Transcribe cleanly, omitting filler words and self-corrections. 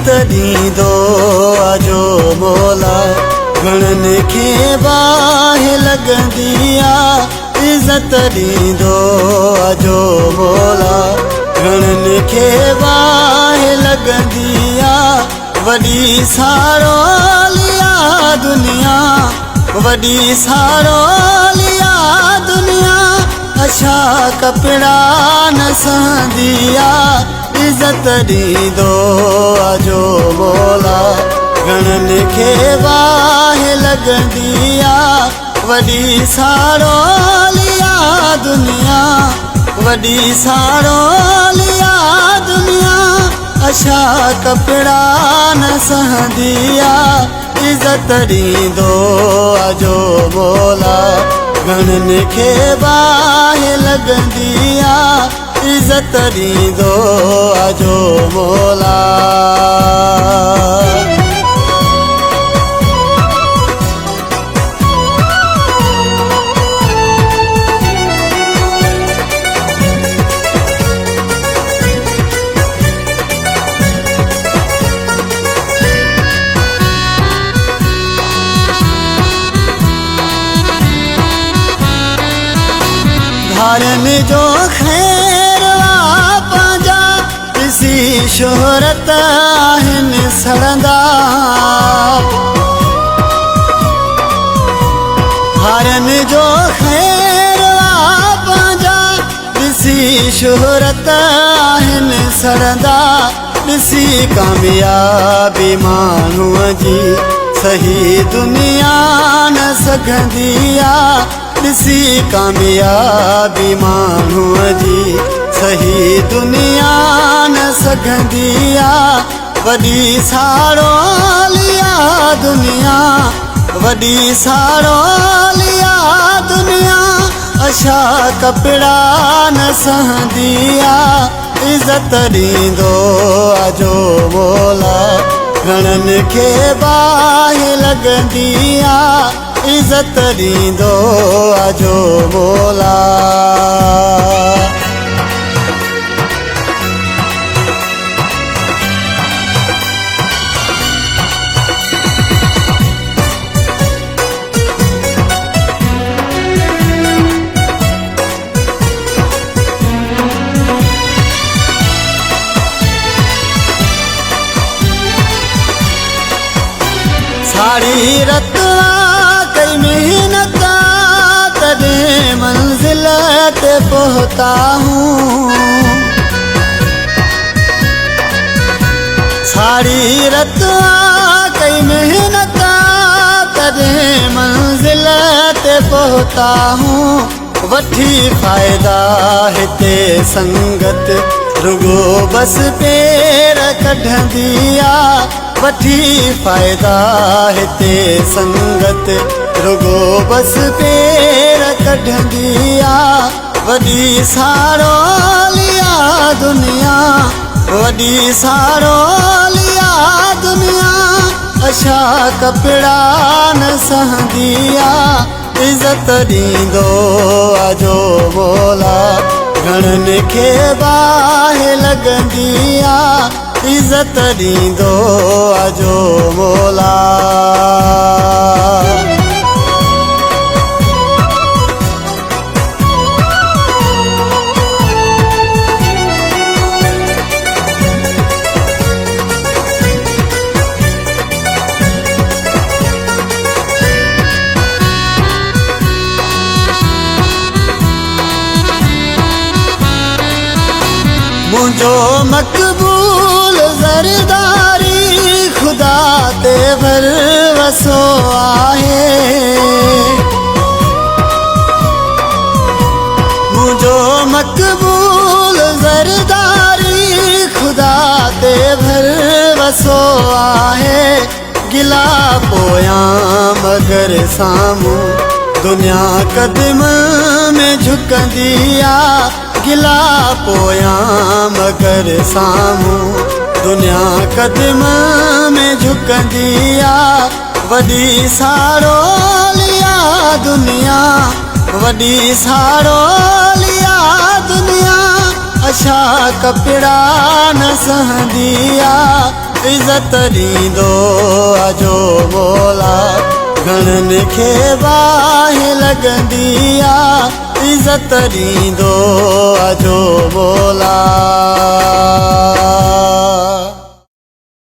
इज़त ॾींदो आजो मौला घणनि खे बाहि लॻंदी आहे इज़त ॾींदो आजो मौला घणनि खे बाहि लॻंदी आहे वॾी सारोलिया दुनिया वॾी सारोलिया दुनिया अछा कपिड़ा न सहंदी आहे इज़त ॾींदो आजो मौला घणनि खे बाहि लॻंदी आहे वॾी सारोलिया दुनिया वॾी सारोलिया दुनिया अछा कपिड़ा न सहंदी आहे इज़त ॾींदो आजो मौला घणनि खे बाहि लॻंदी आहे इज़त ॾींदो आजो मौला धारनि जो ख़ैरवा पंहिंजा ॾिसी शोहरत आहिनि सड़ंदा धारनि जो ख़ैरवा पंहिंजा ॾिसी शोहरत आहिनि सड़ंदा ॾिसी कामयाबी माण्हूअ जी सही दुनिया न सघंदी आहे ॾिसी कामयाबी माण्हूअ जी सही दुनिया न सघंदी आहे वॾी सारोलिया दुनिया वॾी सारोलिया दुनिया अछा कपिड़ा न सहंदी आहे इज़त ॾींदो आजो मौला घणनि खे बाहि लॻंदी आहे इज़त ॾींदो आजो मौला सारी रतवा कई मेहनत तॾहिं मंज़िल ते पहुता हूँ सारी रतवा कई मेहनत तॾहिं मंज़िल ते पहुता हूँ वठी फ़ाइदा हिते संगत रुगो बस पेर कढंदी आहे वठी फ़ाइदा हिते संगत रुगो बस पेर कढंदी आहे वॾी सारोलिया दुनिया वॾी सारोलिया दुनिया अछा कपिड़ा न सहंदी आहे इज़त ॾींदो आजो मौला घणनि खे बाहि लॻंदी आहे इज़त ॾींदो आजो मौला मुंहिंजो मक़बूल ज़रदारी ख़ुदा ते भरवसो आहे मुंहिंजो मक़बूल ज़रदारी ख़ुदा ते भरवसो आहे गिला पोयां मगर साम्हूं दुनिया कदम में झुकंदी आहे गिला पोयां मगर साम्हूं दुनिया कदम में झुकंदी आहे वॾी सारोलिया दुनिया वॾी सारोलिया दुनिया अछा कपिड़ा न सहंदी आहे इज़त ॾींदो अजो मोला घणनि खे बाहि लॻंदी आहे इज़त ॾींदो अजो मोला